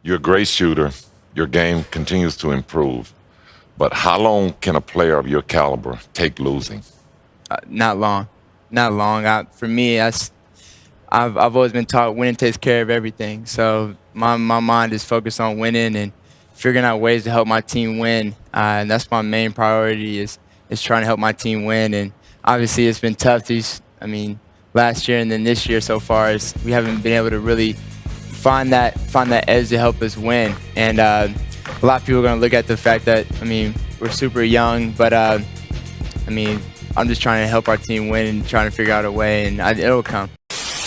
You're a great shooter. Your game continues to improve. But how long can a player of your caliber take losing? Not long, not long. For me, I've always been taught winning takes care of everything. So my mind is focused on winning and figuring out ways to help my team win. And that's my main priority is trying to help my team win. And obviously, it's been tough last year and then this year so far. Is we haven't been able to really find that edge to help us win. And a lot of people are going to look at the fact that we're super young, but I'm just trying to help our team win and trying to figure out a way, and it'll come.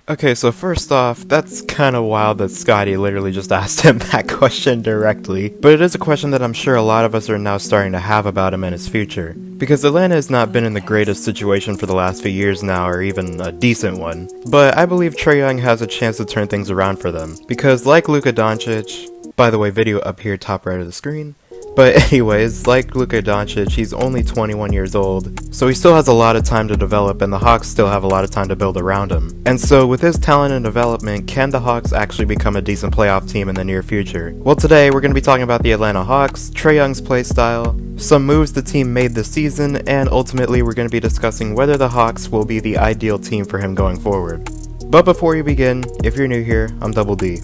Okay, so first off, that's kind of wild that Scotty literally just asked him that question directly, but it is a question that I'm sure a lot of us are now starting to have about him and his future. Because Atlanta has not been in the greatest situation for the last few years now, or even a decent one, but I believe Trae Young has a chance to turn things around for them. Because like Luka Doncic, by the way, video up here top right of the screen, but anyways, like Luka Doncic, he's only 21 years old, so he still has a lot of time to develop, and the Hawks still have a lot of time to build around him. And so with his talent and development, can the Hawks actually become a decent playoff team in the near future? Well, today we're going to be talking about the Atlanta Hawks, Trae Young's play style, some moves the team made this season, and ultimately we're going to be discussing whether the Hawks will be the ideal team for him going forward. But before you begin, if you're new here, I'm Double D.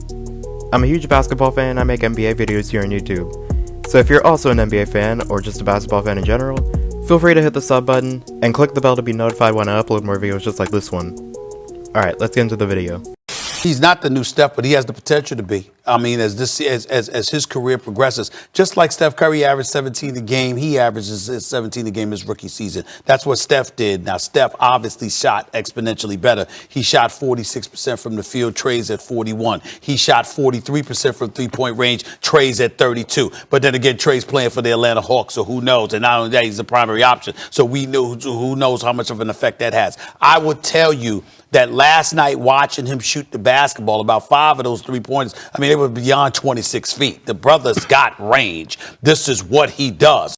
I'm a huge basketball fan and I make NBA videos here on YouTube. So if you're also an NBA fan, or just a basketball fan in general, feel free to hit the sub button, and click the bell to be notified when I upload more videos just like this one. Alright, let's get into the video. He's not the new Steph, but he has the potential to be. As his career progresses, just like Steph Curry averaged 17 a game, he averages 17 a game his rookie season. That's what Steph did. Now, Steph obviously shot exponentially better. He shot 46% from the field, Trae's at 41. He shot 43% from three-point range, Trae's at 32. But then again, Trae's playing for the Atlanta Hawks, so who knows? And not only that, he's the primary option. So we know who knows how much of an effect that has. I would tell you that last night watching him shoot the basketball, about 5 of those three-pointers, they were beyond 26 feet. The brother's got range. This is what he does.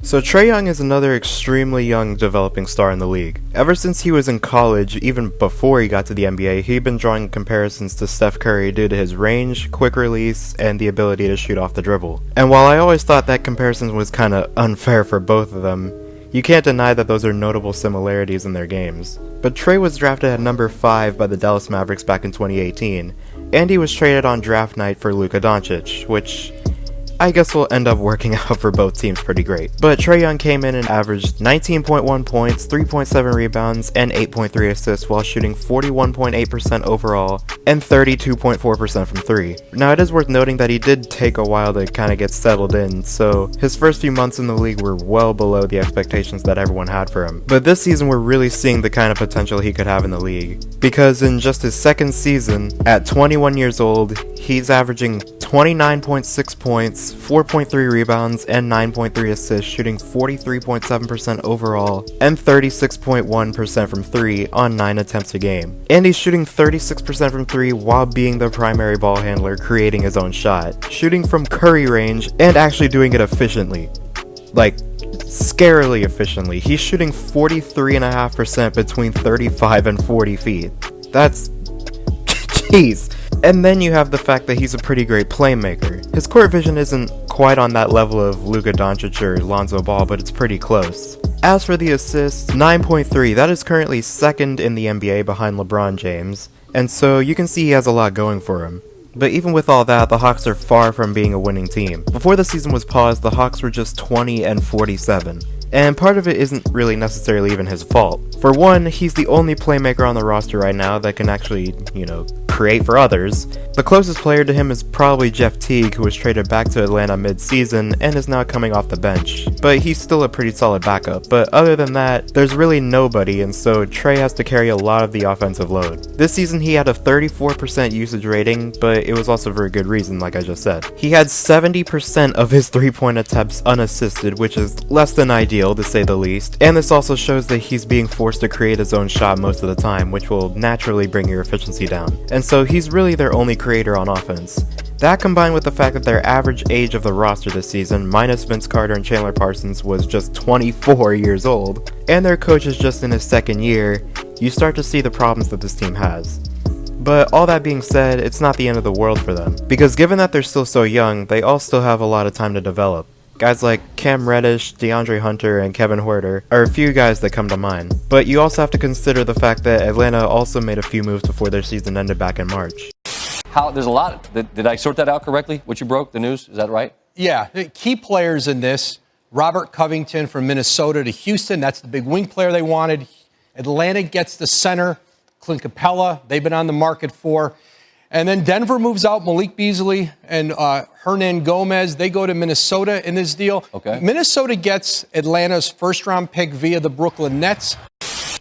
So Trae Young is another extremely young developing star in the league. Ever since he was in college, even before he got to the NBA, he'd been drawing comparisons to Steph Curry due to his range, quick release, and the ability to shoot off the dribble. And while I always thought that comparison was kinda unfair for both of them, you can't deny that those are notable similarities in their games. But Trae was drafted at number 5 by the Dallas Mavericks back in 2018, and he was traded on draft night for Luka Doncic, which I guess will end up working out for both teams pretty great. But Trae Young came in and averaged 19.1 points, 3.7 rebounds, and 8.3 assists while shooting 41.8% overall and 32.4% from 3. Now it is worth noting that he did take a while to kind of get settled in, so his first few months in the league were well below the expectations that everyone had for him. But this season we're really seeing the kind of potential he could have in the league, because in just his second season, at 21 years old, he's averaging 29.6 points, 4.3 rebounds, and 9.3 assists, shooting 43.7% overall and 36.1% from 3 on 9 attempts a game. And he's shooting 36% from 3 while being the primary ball handler, creating his own shot, shooting from Curry range, and actually doing it efficiently. Like, scarily efficiently. He's shooting 43.5% between 35 and 40 feet. That's... jeez. And then you have the fact that he's a pretty great playmaker. His court vision isn't quite on that level of Luka Doncic or Lonzo Ball, but it's pretty close. As for the assists, 9.3, that is currently second in the NBA behind LeBron James, and so you can see he has a lot going for him. But even with all that, the Hawks are far from being a winning team. Before the season was paused, the Hawks were just 20 and 47. And part of it isn't really necessarily even his fault. For one, he's the only playmaker on the roster right now that can actually, create for others. The closest player to him is probably Jeff Teague, who was traded back to Atlanta mid-season and is now coming off the bench. But he's still a pretty solid backup. But other than that, there's really nobody, and so Trae has to carry a lot of the offensive load. This season he had a 34% usage rating, but it was also for a good reason, like I just said. He had 70% of his three-point attempts unassisted, which is less than ideal to say the least, and this also shows that he's being forced to create his own shot most of the time, which will naturally bring your efficiency down. And so he's really their only creator on offense. That combined with the fact that their average age of the roster this season, minus Vince Carter and Chandler Parsons, was just 24 years old, and their coach is just in his second year, you start to see the problems that this team has. But all that being said, it's not the end of the world for them, because given that they're still so young, they all still have a lot of time to develop. Guys like Cam Reddish, DeAndre Hunter, and Kevin Huerter are a few guys that come to mind. But you also have to consider the fact that Atlanta also made a few moves before their season ended back in March. There's a lot. Did I sort that out correctly, what you broke, the news? Is that right? Yeah, key players in this. Robert Covington from Minnesota to Houston. That's the big wing player they wanted. Atlanta gets the center, Clint Capella. They've been on the market for. And then Denver moves out Malik Beasley and Hernan Gomez. They go to Minnesota in this deal. Okay. Minnesota gets Atlanta's first-round pick via the Brooklyn Nets.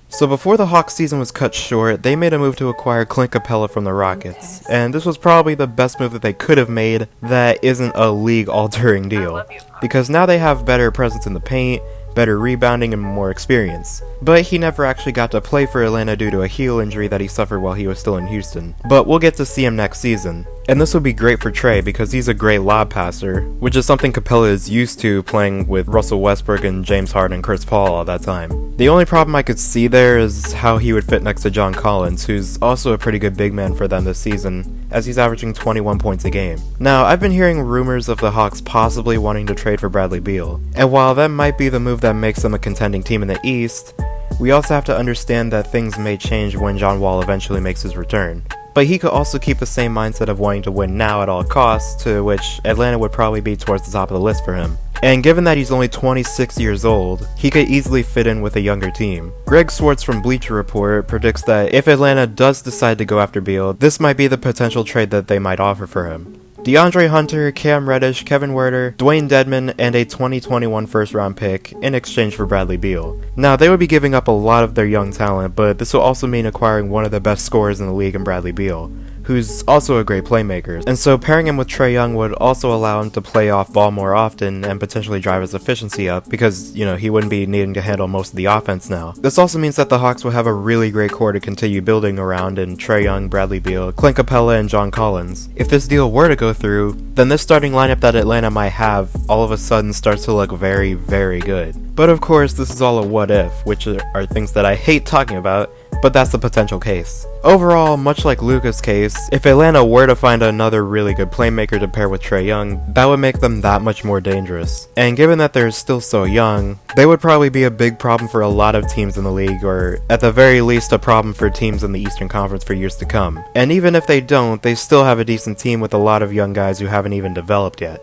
So before the Hawks season was cut short, they made a move to acquire Clint Capella from the Rockets. And this was probably the best move that they could have made that isn't a league-altering deal. Because now they have better presence in the paint, better rebounding, and more experience. But he never actually got to play for Atlanta due to a heel injury that he suffered while he was still in Houston. But we'll get to see him next season. And this will be great for Trae because he's a great lob passer, which is something Capella is used to playing with Russell Westbrook and James Harden and Chris Paul all that time. The only problem I could see there is how he would fit next to John Collins, who's also a pretty good big man for them this season, as he's averaging 21 points a game. Now, I've been hearing rumors of the Hawks possibly wanting to trade for Bradley Beal, and while that might be the move that makes them a contending team in the East, we also have to understand that things may change when John Wall eventually makes his return. But he could also keep the same mindset of wanting to win now at all costs, to which Atlanta would probably be towards the top of the list for him. And given that he's only 26 years old, he could easily fit in with a younger team. Greg Swartz from Bleacher Report predicts that if Atlanta does decide to go after Beal, this might be the potential trade that they might offer for him. DeAndre Hunter, Cam Reddish, Kevin Huerter, Dwayne Dedmon, and a 2021 first-round pick in exchange for Bradley Beal. Now, they would be giving up a lot of their young talent, but this will also mean acquiring one of the best scorers in the league in Bradley Beal, who's also a great playmaker. And so pairing him with Trae Young would also allow him to play off ball more often and potentially drive his efficiency up because, he wouldn't be needing to handle most of the offense now. This also means that the Hawks will have a really great core to continue building around in Trae Young, Bradley Beal, Clint Capella, and John Collins. If this deal were to go through, then this starting lineup that Atlanta might have all of a sudden starts to look very, very good. But of course, this is all a what if, which are things that I hate talking about, but that's the potential case. Overall, much like Luka's case, if Atlanta were to find another really good playmaker to pair with Trae Young, that would make them that much more dangerous. And given that they're still so young, they would probably be a big problem for a lot of teams in the league, or at the very least a problem for teams in the Eastern Conference for years to come. And even if they don't, they still have a decent team with a lot of young guys who haven't even developed yet.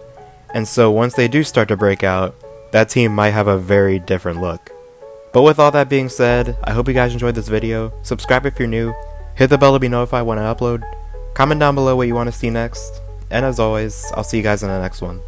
And so once they do start to break out, that team might have a very different look. But with all that being said, I hope you guys enjoyed this video. Subscribe if you're new, hit the bell to be notified when I upload, comment down below what you want to see next, and as always, I'll see you guys in the next one.